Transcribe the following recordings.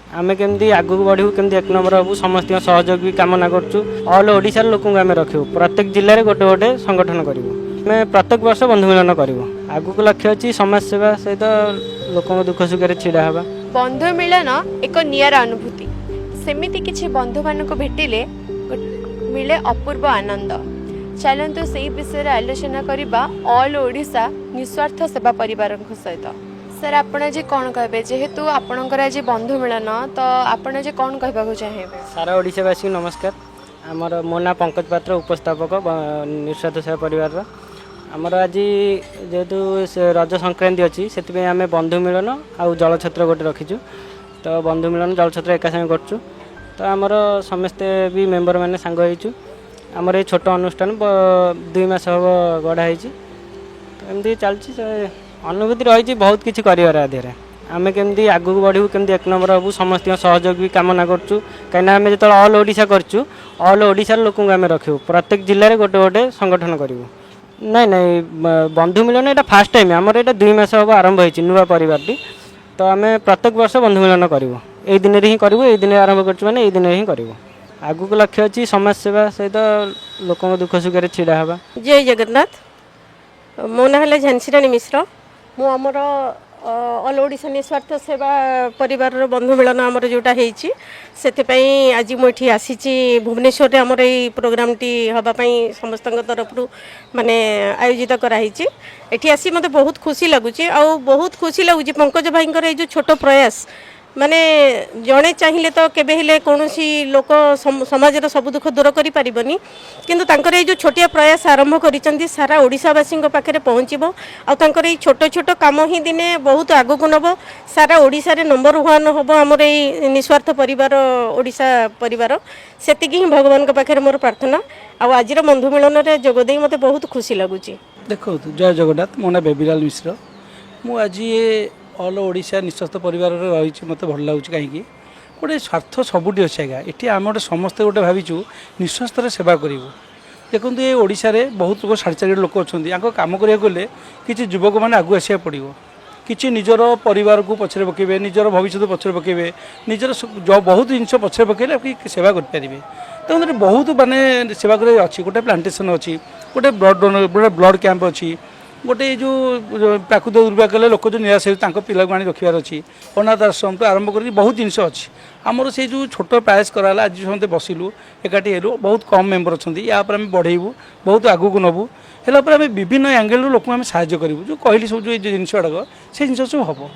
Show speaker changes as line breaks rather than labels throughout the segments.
आमे केमती आगु बढ़ू केमती एक नंबर हबू समस्त सहयोग भी कामना करूँ। ऑल ओडिशार लोक आम रखू प्रत्येक जिले में गोटे गोटे संगठन करूँ। आम प्रत्येक वर्ष बंधु मिलन करूँ। आगु को लक्ष्य अच्छी समाज सेवा सहित लोक दुख सुख छिड़ा हवा।
बंधु मिलन एक नियारा अनुभूति। सेमिति किछि बंधु मानक भेटिले मिले अपूर्व आनंद। चलतु से विषय आलोचना करबा ऑल ओडिशा निस्वार्थ सेवा परिवार सहित। सर आपण आज कौन कहबे जेहेतु आपणकर आज बंधु मिलन तो आपण आज कौन कहबा चाहे?
सारा ओडिशावासी नमस्कार। आमर मो ना पंकज पात्र उपस्थापक निस्वार्थ सेवा परिवार। आमर आज जेहेतु रज संक्रांति अच्छी से आम बंधु मिलन आउ जलछत्र गोटे रखीचु। तो बंधु मिलन जलछत्र एका संगे करचु। तो आमर समस्ते भी मेंबर मैंने सांग होइचु। आमर ये छोट अनुष्ठान 2 मास हम गढ़ाई। तो एमती चलती अनुभूति रही बहुत किसी कर आम केमती आगू बढ़ू केमती एक नंबर हबू समस्त सहयोग भी कामना करूँ। कहीं आम जो ऑल ओडिशा करूँ ऑल ओडिशार लोक आम रखू प्रत्येक जिले में गोटे गोटे संगठन करूँ। नहीं नहीं बंधु मिलन ये फास्ट टाइम आमर ये 2 मास हम आरंभ होती नुआ परिवार। तो आम प्रत्येक वर्ष बंधु मिलन करूँ। यही दिन ही करूँ। यही दिन आरंभ कर दिन ही करूँ। आगु को लक्ष्य अच्छी समाज सेवा सहित लोक दुख सुख छिड़ा हवा।
जय जगन्नाथ। मो ना है झांसीराणी मिश्र। मु आमर ऑल ओडिशा निस्वार्थ सेवा परिवार बंधु मिलन आमर जोटा होती से आज मुझे आसी भुवनेश्वर में आमर ये प्रोग्राम टी हाँपाई समस्त तरफ माने आयोजित कराई। एठी आसी मते बहुत खुशी लगुच आ बहुत खुशी लगुच पंकज भाई ये जो छोट प्रयास माने जड़े चाहिए तो केबे कौन लोक समाज सब दुख दूर कर पारबनी किंतु तांकर ये जो छोटिया प्रयास आरंभ करिसेंती सारा ओडिशावासी पाखे पहुँचब आर ये छोट छोट कम ही दिने बहुत आगक नब सारा ओडिशा रे नंबर 1 हम आमर ये निस्वार्थ परिवार ओडिशा परिवार सेतिकी ही भगवान के पाखे मोर प्रार्थना। आज बंधु मिलन में जोगदे मते बहुत खुशी लगुच।
देखो जय जगन्नाथ। मो ना बेबीलाल मिश्र। मु आज ये ऑल ओडिशा निस्वार्थ परिवार रही मत भल लगुच कहीं गोटे स्वार्थ सबुटी अच्छे आज्ञा ये आम गोटे समस्ते गोटे भावुँ निस्वार्थ सेवा करूँ। देखो ये ओडिशा रे बहुत लोग 4.5 लोक अच्छा कम करा गले कि युवक मैंने आगू आसा पड़ो कि निजर परिवार को पछरे पकेबे निजर भविष्य पछरे पकेबे निजर बहुत जिन पछरे पकेले कि सेवा करेंगे। तो बहुत मानने सेवा कर अच्छी गोटे प्लांटेसन अच्छी गोटे ब्लड कैंप अच्छी गोटे जो प्राकृतिक दुर्भाग्य कले लोक जो निराश हो पिला को रखार अच्छी अनाथ आश्रम तो आरंभ कर बहुत जिन अच्छी आमर से जो छोट प्रयास कराला आज समझते बसिलु एकाठी हेलु बहुत कम मेम्बर अच्छा या आम बढ़ेबू बहुत आगू को नबू है विभिन्न एंगेल लोक आम साहय करूँ जो कहली सब जो जिनस गुड़ाक से जिन सब हम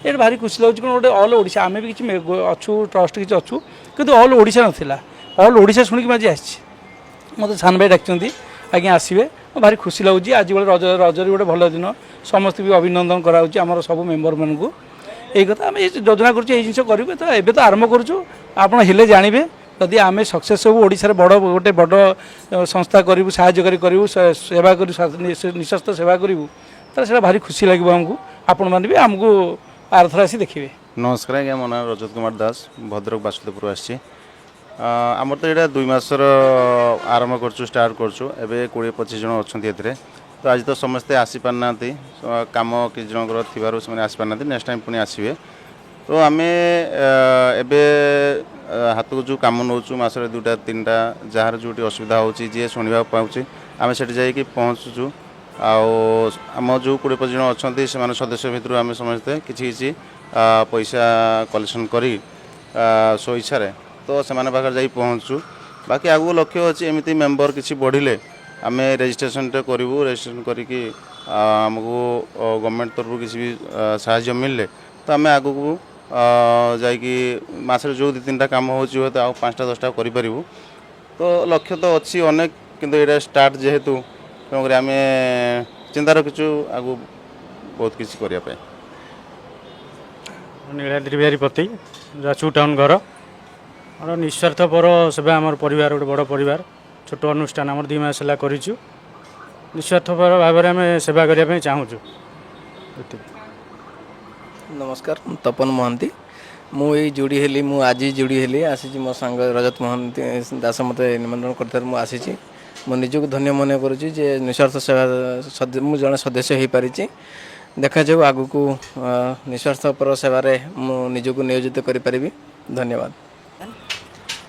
ये भारी खुशी लगुच कौन गोटे ऑल ओडिशा आम भी किसी अच्छू ट्रस्ट किसी अच्छू कि ऑल ओडिशा नाला ऑल ओडिशा शुणिक आज आसी मत सान भाई डाक आज्ञा आसवे भारी खुशी लगुच। आज बड़े रजर गोटे भल दिन समस्त भी अभिनंदन कराऊँ सब मेम्बर मानक यही कथा आम योजना कर जिन करेंगे। तो एवं तो आरंभ करूँ आपड़ हेले जानवे जदि आम सक्सेस हो ओडिशा बड़ गोटे बड़ संस्था करूँ साहय करूँ सेवा कर निस्वार्थ सेवा करूँ तो सर भारी खुशी लगे आमको आपण मैंने भी आमको आरथर आसी देखिए।
नमस्कार आज्ञा मो ना रजत कुमार दास भद्रक बासुदेवपुर आसी आमर तो यहाँ 2 मासर आरंभ कर स्टार्ट कर 20-25 जन अच्छा तो आज तो समस्ते आसीपारना कम कि जनकर थी से आसीपारना नेक्स्ट टाइम पुणी आसवे। तो आम हाथ को जो कम नौ मसरे 2-3टा जार जो असुविधा होजी शुणा पाँच आम से जाकि पहुँचुँ आम जो 20-25 जन अच्छा से सदस्य भितर आम समस्ते किसी पैसा कलेक्शन कर सो इच्छा तो से पाखे पहुँचू। बाकी आगू लक्ष्य अच्छी एमती मेम्बर किसी बढ़िले आम रेजिस्ट्रेशन करूँ रेजिस्ट्रेशन करके आमको गवर्नमेंट तरफ किसी भी साहाय्य मिलले तो आम आग को जाकि मसरे जो 2-3टा कम हो तो आउ 5टा-10टा करूँ। तो लक्ष्य तो अच्छी अनेक किंतु ये स्टार्ट जेहेतु तेणुक आम चिंता रखीचु आगू बहुत किसी करने।
नीलाद्री बिहारी पति जाजपुर टाउन घर और निस्वार्थ पर सेवा आम परिवार गोटे बड़ परिवार छोट अनुष्ठान आम 2 मास है करूँ निस्वार्थ पर भाव में आम सेवा करने चाहूँ।
नमस्कार तपन महांती मुझे जोड़ी हेली मु आज जोड़ी हेली आसी मो सांग रजत महांती दास मत निमंत्रण कर आसी मो निजक धन्य मन करुँची निस्वार्थ सेवा मु जड़े सदस्य हो पारी देखा जाऊ आगु को निस्वार्थ पर सेवार मु निजक नियोजित करें। धन्यवाद।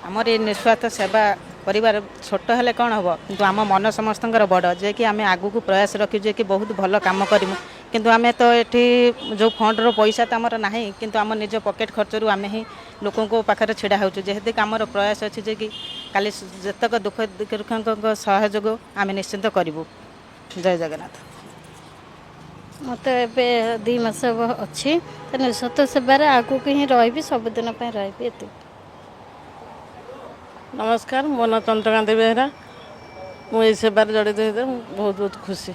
आमर ये निस्वार्थ सेवा परिवार छोट हेले कौन हम किंतु आम मन समस्त बड़ जे कि आम आगु को प्रयास रखी जे कि बहुत भल कम करूँ किंतु आम तो ये जो फंड्र पैसा तो आमर ना किंतु आम निज पकेट खर्चरू आम ही लोकों को पाखे छिड़ा हो जेहेतु आमर प्रयास अच्छी जे कि काली जतक दुख दुखों सहयोग आम निश्चिंत करूँ। जय जगन्नाथ।
मत ए 2 मास अच्छी निस्वार्थ सेवार आगू ही रही सबुदिन रही।
नमस्कार, मो ना चंद्रकांत बेहरा। मुझे सेवार जड़ित होते बहुत बहुत खुशी।